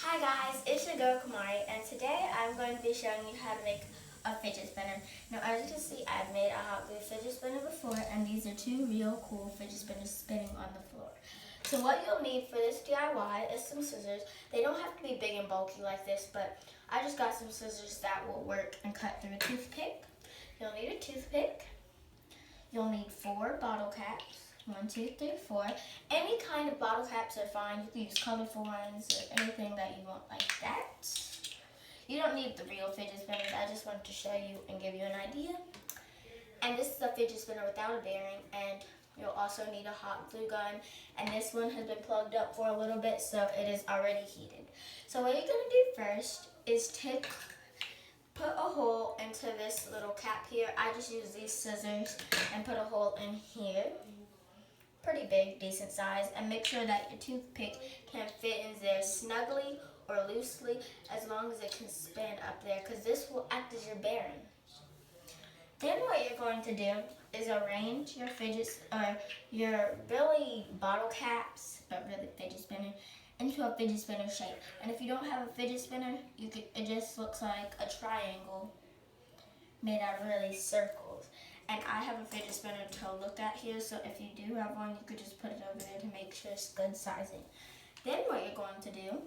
Hi guys, it's your girl Karmare, and today I'm going to be showing you how to make a fidget spinner. Now as you can see, I've made a hot glue fidget spinner before, and these are two real cool fidget spinners spinning on the floor. So what you'll need for this DIY is some scissors. They don't have to be big and bulky like this, but I just got some scissors that will work and cut through a toothpick. You'll need a toothpick. You'll need 4 bottle caps. 1, 2, 3, 4. Any kind of bottle caps are fine. You can use colorful ones or anything that you want like that. You don't need the real fidget spinners. I just wanted to show you and give you an idea. And this is a fidget spinner without a bearing, and you'll also need a hot glue gun. And this one has been plugged up for a little bit, so it is already heated. So what you're going to do first is put a hole into this little cap here. I just use these scissors and put a hole in here. Pretty big, decent size, and make sure that your toothpick can fit in there snugly or loosely as long as it can spin up there, because this will act as your bearing. Then what you're going to do is arrange your your really bottle caps, but really fidget spinner, into a fidget spinner shape. And if you don't have a fidget spinner, it just looks like a triangle made out of really circles. And I have a fidget spinner to look at here, so if you do have one, you could just put it over there to make sure it's good sizing. Then what you're going to do,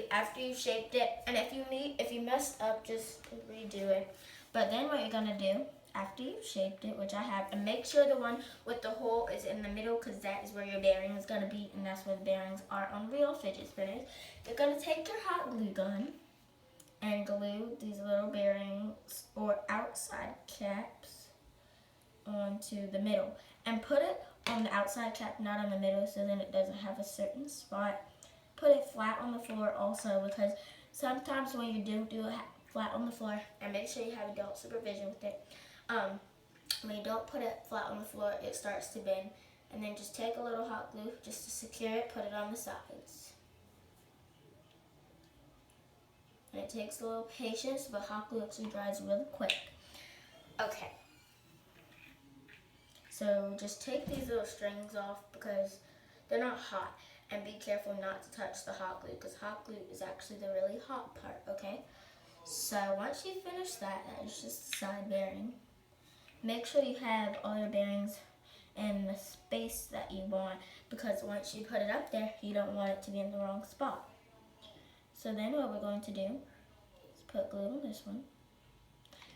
after you've shaped it, and if you messed up, just redo it. But then what you're gonna do, after you've shaped it, which I have, and make sure the one with the hole is in the middle, because that is where your bearing is gonna be, and that's where the bearings are on real fidget spinners. You're gonna take your hot glue gun and glue these little bearings or outside caps onto the middle. And put it on the outside cap, not on the middle, so then it doesn't have a certain spot. Put it flat on the floor also, because sometimes when you do it flat on the floor, and make sure you have adult supervision with it, when you don't put it flat on the floor, it starts to bend. And then just take a little hot glue just to secure it, put it on the sides. And it takes a little patience, but hot glue actually dries really quick. Okay. So just take these little strings off because they're not hot. And be careful not to touch the hot glue, because hot glue is actually the really hot part, okay? So once you finish that is just the side bearing. Make sure you have all your bearings in the space that you want, because once you put it up there, you don't want it to be in the wrong spot. So then what we're going to do is put glue on this one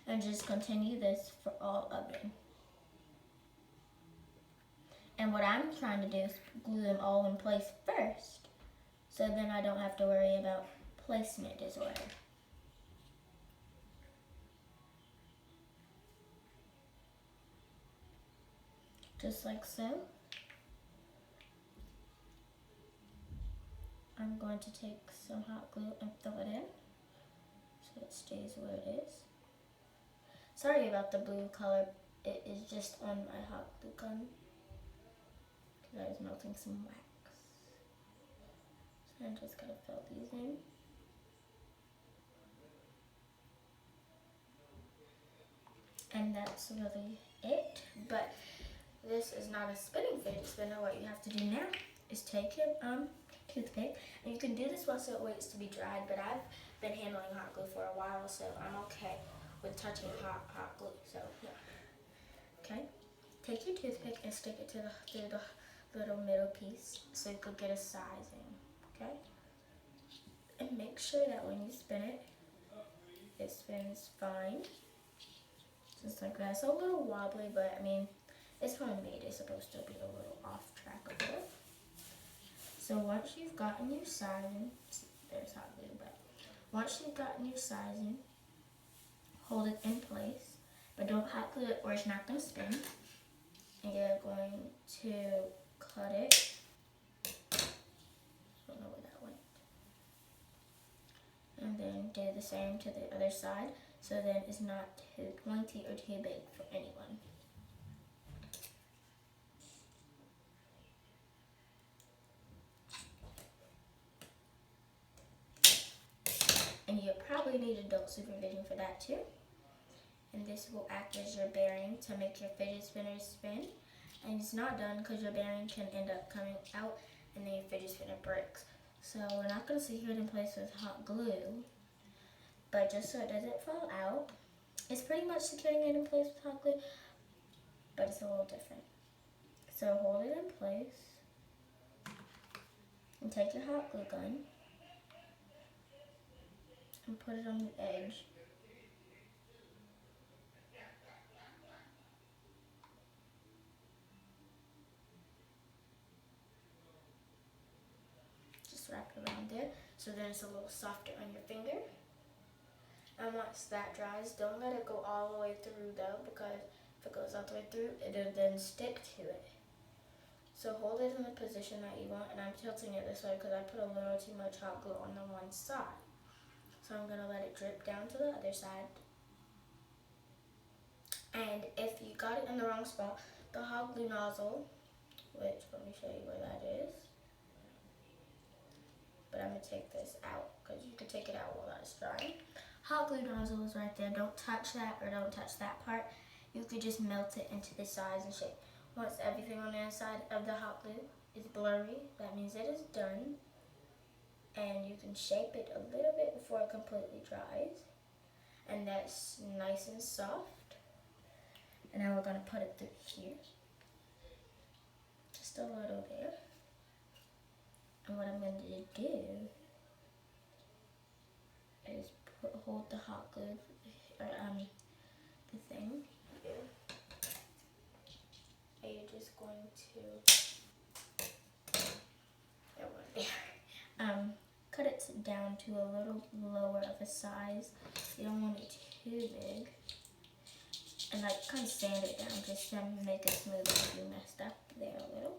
and just continue this for all of them. And what I'm trying to do is glue them all in place first, so then I don't have to worry about placement disorder. Just like so. I'm going to take some hot glue and fill it in so it stays where it is. Sorry about the blue color, it is just on my hot glue gun because I was melting some wax. So I'm just going to fill these in. And that's really it. But this is not a spinning fidget spinner. What you have to do now is take your toothpick, and you can do this once it waits to be dried, but I've been handling hot glue for a while, so I'm okay with touching hot glue. So yeah. Okay. Take your toothpick and stick it through the little middle piece so you could get a sizing. Okay? And make sure that when you spin it, it spins fine. Just like that. It's a little wobbly, but I mean, it's homemade. It's supposed to be a little off track a little. So once you've gotten your sizing, there's hot glue, but once you've gotten your sizing, hold it in place, but don't hot glue it or it's not going to spin. And you're going to cut it. I don't know where that went. And then do the same to the other side, so then it's not too pointy or too big for anyone. And you probably need adult supervision for that too. And this will act as your bearing to make your fidget spinners spin. And it's not done because your bearing can end up coming out and then your fidget spinner breaks. So we're not going to secure it in place with hot glue, but just so it doesn't fall out. It's pretty much securing it in place with hot glue, but it's a little different. So hold it in place and take your hot glue gun and put it on the edge. Just wrap it around there so then it's a little softer on your finger. And once that dries, don't let it go all the way through though, because if it goes all the way through, it'll then stick to it. So hold it in the position that you want, and I'm tilting it this way because I put a little too much hot glue on the one side. So I'm going to let it drip down to the other side. And if you got it in the wrong spot, the hot glue nozzle, which let me show you where that is. But I'm going to take this out because you can take it out while that's drying. Hot glue nozzle is right there. Don't touch that or don't touch that part. You could just melt it into the size and shape. Once everything on the inside of the hot glue is blurry, that means it is done. And you can shape it a little bit before it completely dries. And that's nice and soft. And now we're going to put it through here. Just a little there. And what I'm going to do is hold the hot glue, or the thing here. And you're just going to, cut it down to a little lower of a size. You don't want it too big. And like kind of sand it down just to make it smoother if you messed up there a little.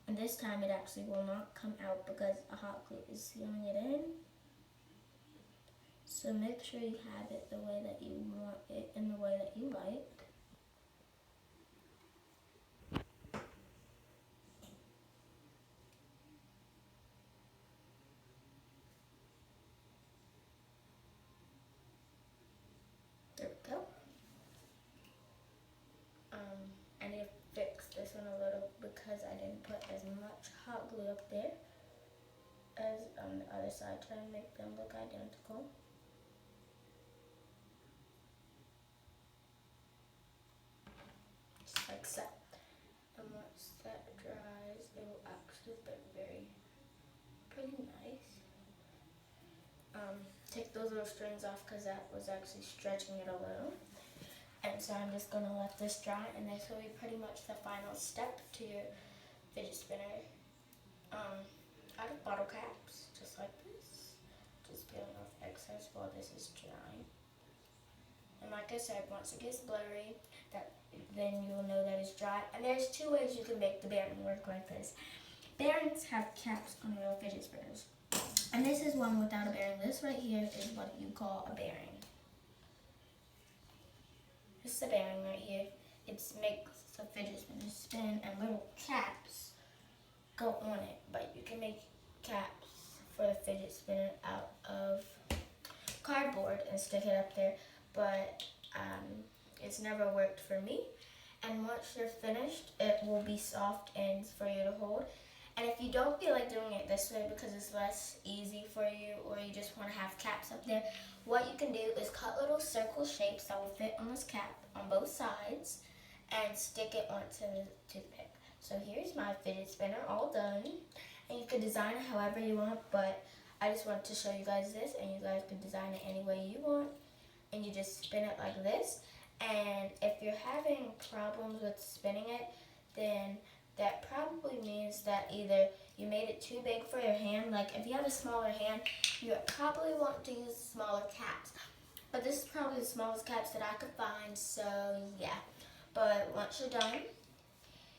And this time it actually will not come out because a hot glue is sealing it in. So make sure you have it the way that you want it in the way that you like. There we go. I need to fix this one a little because I didn't put as much hot glue up there as on the other side, trying to make them look identical. Just like so. And once that dries, it will actually be pretty nice. Take those little strings off because that was actually stretching it a little. And so I'm just going to let this dry, and this will be pretty much the final step to your fidget spinner. Out of bottle caps, just like this. Just peeling off excess while this is drying. And like I said, once it gets blurry, then you will know that it's dry. And there's two ways you can make the bearing work like this. Bearings have caps on real fidget spinners. And this is one without a bearing. This right here is what you call a bearing. This is a bearing right here. It makes the fidget spinner spin, and little caps go on it. But you can make caps for the fidget spinner out of cardboard and stick it up there. But it's never worked for me. And once you're finished, it will be soft ends for you to hold. And if you don't feel like doing it this way because it's less easy for you, or you just want to have caps up there, what you can do is cut little circle shapes that will fit on this cap on both sides and stick it onto the toothpick. So here's my fidget spinner all done. And you can design it however you want, but I just wanted to show you guys this, and you guys can design it any way you want. And you just spin it like this. And if you're having problems with spinning it, then that probably means that either you made it too big for your hand. Like if you have a smaller hand, you probably want to use smaller caps. But this is probably the smallest caps that I could find, so yeah. But once you're done,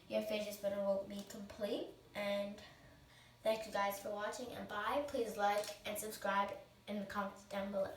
your fidget spinner will be complete. And thank you guys for watching, and bye. Please like and subscribe in the comments down below.